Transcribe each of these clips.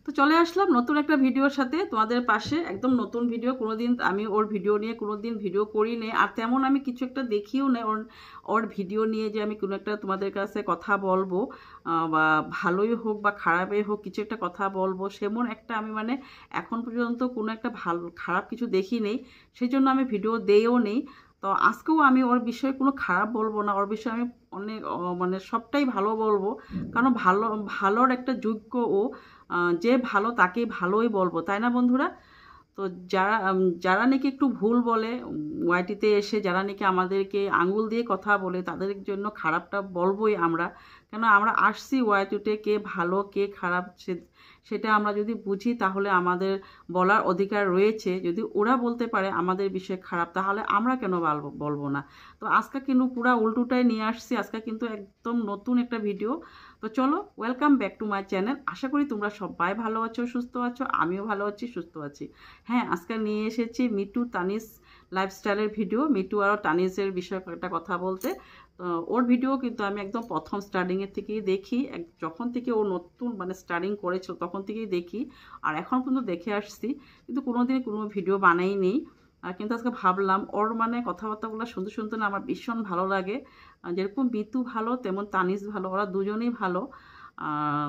তো চলে আসলাম নতুন একটা ভিডিওর সাথে তোমাদের পাশে, একদম নতুন ভিডিও। কোনোদিন আমি ওর ভিডিও নিয়ে কোনোদিন ভিডিও করি নি, আর তেমন আমি কিছু একটা দেখিও না ওর ওর ভিডিও নিয়ে যে আমি কোনো একটা তোমাদের কাছে কথা বলবো, বা ভালোই হোক বা খারাপই হোক কিছু একটা কথা বলবো, সেমন একটা আমি মানে এখন পর্যন্ত কোনো একটা ভালো খারাপ কিছু দেখি নেই, সেই জন্য আমি ভিডিও দেইও নেই। তো আজকেও আমি ওর বিষয়ে কোনো খারাপ বলবো না, ওর বিষয়ে আমি অনেক মানে সবটাই ভালো বলবো, কারণ ভালোর একটা যোগ্য ও, যে ভালো তাকেই ভালোই বলবো, তাই না বন্ধুরা? তো যারা নাকি একটু ভুল বলে ওয়াইটিতে এসে, যারা নাকি আমাদেরকে আঙুল দিয়ে কথা বলে, তাদের জন্য খারাপটা বলবোই আমরা। কেন আমরা আসছি ওয়াইটিতে, কে ভালো কে খারাপ সেটা আমরা যদি বুঝি তাহলে আমাদের বলার অধিকার রয়েছে। যদি ওরা বলতে পারে আমাদের বিষয়ে খারাপ, তাহলে আমরা কেন বলবো না? তো আজকে কিন্তু পুরা উল্টোটাই নিয়ে আসছি, আজকে কিন্তু একদম নতুন একটা ভিডিও। তো চলো, welcome back to my channel. আশা করি তোমরা সবাই ভালো আছো, সুস্থ আছো, আমিও ভালো আছি, সুস্থ আছি। হ্যাঁ, আজকে নিয়ে এসেছি মিটু তানিশ লাইফস্টাইলের ভিডিও, মিটু আর তানিশের বিষয়ে একটা কথা বলতে। তো ওর ভিডিও কিন্তু আমি একদম প্রথম স্টার্টিংয়ের থেকেই দেখি, যখন থেকে ও নতুন মানে স্টার্টিং করেছিল তখন থেকেই দেখি, আর এখন পর্যন্ত দেখে আসছি, কিন্তু কোনোদিন কোনো ভিডিও বানাই নেই। কিন্তু আজকে ভাবলাম ওর মানে কথাবার্তাগুলো শুনতে শুনতে না আমার ভীষণ ভালো লাগে। যেরকম মিতু ভালো তেমন তানিশ ভালো, ওরা দুজনেই ভালো।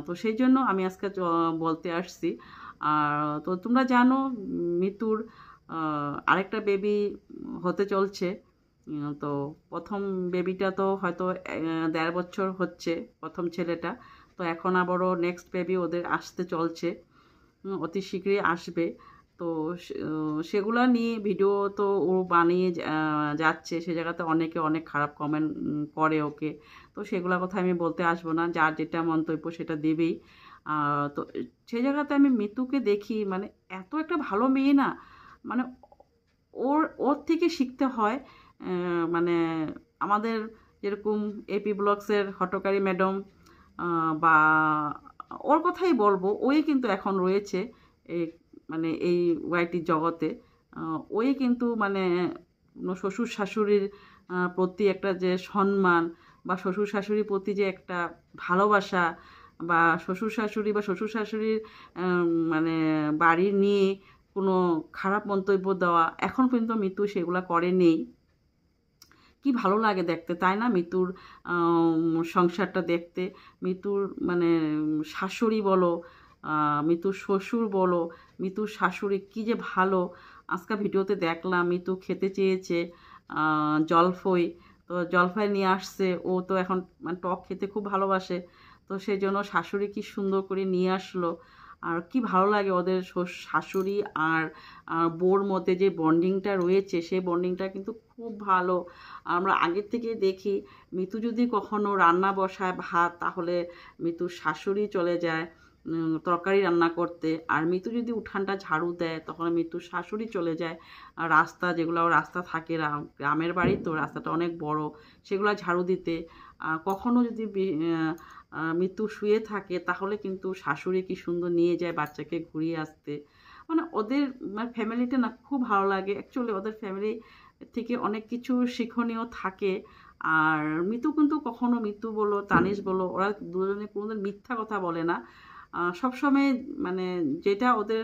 তো সেই জন্য আমি আজকে বলতে আসছি। আর তো তোমরা জানো মিতুর আরেকটা বেবি হতে চলছে। তো প্রথম বেবিটা তো হয়তো 1.5 বছর হচ্ছে, প্রথম ছেলেটা। তো এখন আবারও নেক্সট বেবি ওদের আসতে চলছে, অতি শীঘ্রই আসবে। তো সেগুলা নিয়ে ভিডিও তো ও বানিয়ে যাচ্ছে, সে জায়গাতে অনেকে অনেক খারাপ কমেন্ট করে ওকে। তো সেগুলোর কথা আমি বলতে আসবো না, যার যেটা মন্তব্য সেটা দেবেই। তো সেই জায়গাতে আমি মিতুকে দেখি মানে এত একটা ভালো মেয়ে না, মানে ওর ওর থেকে শিখতে হয়। মানে আমাদের যেরকম এপি ব্লগসের হটকারী ম্যাডাম, বা ওর কথাই বলবো, ওই কিন্তু এখন রয়েছে এই মানে এই ওয়াইটির জগতে। ওই কিন্তু মানে শ্বশুর শাশুড়ির প্রতি একটা যে সম্মান, বা শ্বশুর শাশুড়ির প্রতি যে একটা ভালোবাসা, বা শ্বশুর শাশুড়ির মানে বাড়ি নিয়ে কোনো খারাপ মন্তব্য দেওয়া, এখন পর্যন্ত মিতু সেগুলো করে নেই। কি ভালো লাগে দেখতে, তাই না? মিতুর সংসারটা দেখতে, মিতুর মানে শাশুড়ি বলো, মিতুর শ্বশুর বলো, মিতুর শাশুড়ি কি যে ভালো। আজকে ভিডিওতে দেখলাম মিতু খেতে চেয়েছে জলফই, তো জলফাই নিয়ে আসছে। ও তো এখন মানে টক খেতে খুব ভালোবাসে, তো সেই জন্য শাশুড়ি কি সুন্দর করে নিয়ে আসলো। আর কি ভালো লাগে ওদের শাশুড়ি আর বউর মধ্যে যে বন্ডিংটা রয়েছে, সেই বন্ডিংটা কিন্তু খুব ভালো। আমরা আগের থেকে দেখি মিতু যদি কখনো রান্না বসায় ভাত, তাহলে মিতুর শাশুড়ি চলে যায় তরকারি রান্না করতে। আর মিতু যদি উঠানটা ঝাড়ু দেয়, তখন মিতুর শাশুড়ি চলে যায় রাস্তা, যেগুলো রাস্তা থাকে, গ্রামের বাড়ি তো রাস্তাটা অনেক বড়, সেগুলো ঝাড়ু দিতে। কখনো যদি মিতু শুয়ে থাকে, তাহলে কিন্তু শাশুড়ি কি সুন্দর নিয়ে যায় বাচ্চাকে ঘুরিয়ে আসতে। মানে ওদের মানে ফ্যামিলিটা না খুব ভালো লাগে। অ্যাকচুয়ালি ওদের ফ্যামিলি থেকে অনেক কিছু শিক্ষণীয় থাকে। আর মিতু কিন্তু কখনো, মিতু বলো তানিশ বলো, ওরা দুজনে কোনোদিন মিথ্যা কথা বলে না। সবসময় মানে যেটা ওদের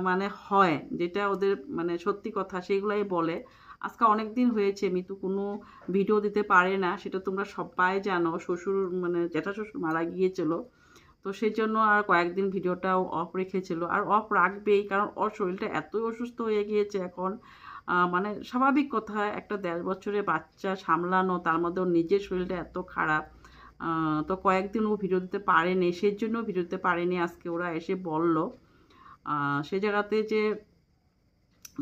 মানে হয়, যেটা ওদের মানে সত্যি কথা, সেগুলাই বলে। আজকে অনেক দিন হয়েছে মিতু কোনো ভিডিও দিতে পারে না, সেটা তোমরা সবাই জানো। শ্বশুর মানে জ্যাঠা শ্বশুর মারা গিয়েছিল, তো সেই জন্য আর কয়েকদিন ভিডিওটাও অফ রেখেছিল, আর অফ রাখবেই, কারণ ওর শরীরটা এতই অসুস্থ হয়ে গিয়েছে এখন। মানে স্বাভাবিক কথা, একটা 1.5 বছরের বাচ্চা সামলানো, তার মধ্যে ওর নিজের শরীরটা এত খারাপ। তো কয়েকদিন ও ভিডিও দিতে পারেনি, সেই জন্য ভিডিও দিতে পারেনি। আজকে ওরা এসে বলল, সেই জায়গাতে যে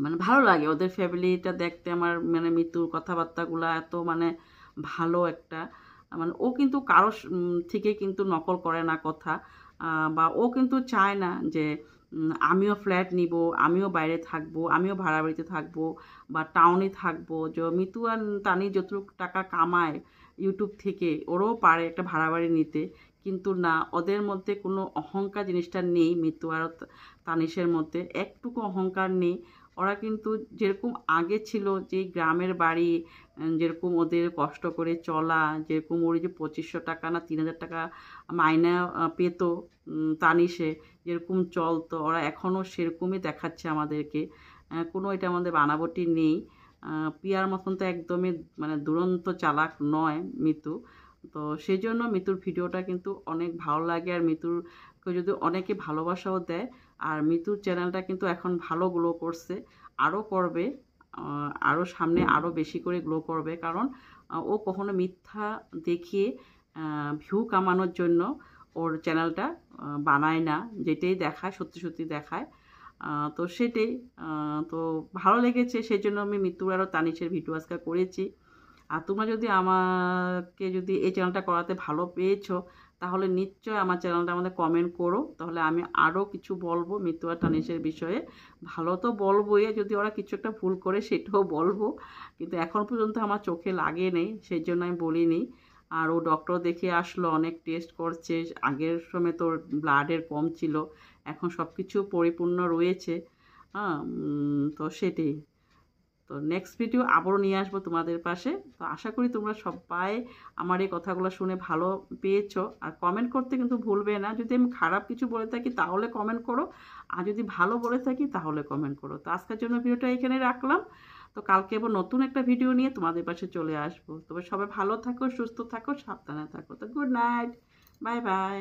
মানে ভালো লাগে ওদের ফ্যামিলিটা দেখতে। আমার মানে মিতুর কথাবার্তাগুলো এত মানে ভালো একটা, মানে ও কিন্তু কারো থেকে কিন্তু নকল করে না কথা। বা ও কিন্তু চায় না যে আমিও ফ্ল্যাট নিব, আমিও বাইরে থাকবো, আমিও ভাড়া বাড়িতে থাকবো, বা টাউনে থাকবো। যে মিতু আর তানি যতটুকু টাকা কামায় ইউটিউব থেকে, ওরাও পারে একটা ভাড়া বাড়ি নিতে, কিন্তু না, ওদের মধ্যে কোনো অহংকার জিনিসটা নেই। মিতু আর তানিশের মধ্যে একটুকু অহংকার নেই। ওরা কিন্তু যেরকম আগে ছিল, যে গ্রামের বাড়ি, যেরকম ওদের কষ্ট করে চলা, যেরকম ওর যে 2500 টাকা না 3000 টাকা মাইনা পেত তানিশে, যেরকম চলতো ওরা এখনও সেরকমই দেখাচ্ছে আমাদেরকে, কোনো এটা আমাদের বানাবটি নেই। পিয়ার মতন তো একদমই মানে দুরন্ত চালাক নয় মিতু। তো সেই জন্য মিতুর ভিডিওটা কিন্তু অনেক ভালো লাগে, আর মিতুরকে যদি অনেকে ভালোবাসাও দেয়। আর মিতুর চ্যানেলটা কিন্তু এখন ভালো গ্লো করছে, আরও করবে, আরও সামনে আরও বেশি করে গ্লো করবে, কারণ ও কখনো মিথ্যা দেখিয়ে ভিউ কামানোর জন্য ওর চ্যানেলটা বানায় না, যেটাই দেখায় সত্যি সত্যি দেখায়। তো সেটাই, তো ভালো লেগেছে, সেই জন্য আমি মিতুর আরও তানিশের ভিডিও আজকে করেছি। আর তোমরা যদি আমাকে যদি এই চ্যানেলটা করাতে ভালো পেয়েছো, তাহলে নিশ্চয় আমার চ্যানেলটা আমাদের কমেন্ট করো, তাহলে আমি আরও কিছু বলবো মিতু আর তানিশের বিষয়ে। ভালো তো বলবোই, যদি ওরা কিছু একটা ভুল করে সেটাও বলবো, কিন্তু এখন পর্যন্ত আমার চোখে লাগে নেই, সেই জন্য আমি বলিনি। আর ও ডক্টর দেখে আসলো, অনেক টেস্ট করছে, আগের সময় তোর ব্লাডের কম ছিল, এখন সব কিছু পরিপূর্ণ রয়েছে। হ্যাঁ, তো সেটাই। তো নেক্সট ভিডিও আবারও নিয়ে আসবো তোমাদের পাশে। তো আশা করি তোমরা সবাই আমার এই কথাগুলো শুনে ভালো পেয়েছো। আর কমেন্ট করতে কিন্তু ভুলবে না, যদি আমি খারাপ কিছু বলে থাকি তাহলে কমেন্ট করো, আর যদি ভালো বলে থাকি তাহলে কমেন্ট করো। তো আজকের জন্য ভিডিওটা এখানে রাখলাম। তো কালকে আবার নতুন একটা ভিডিও নিয়ে তোমাদের পাশে চলে আসবো। তবে সবাই ভালো থাকো, সুস্থ থাকো, সাবধানে থাকো। তো গুড নাইট, বাই বাই।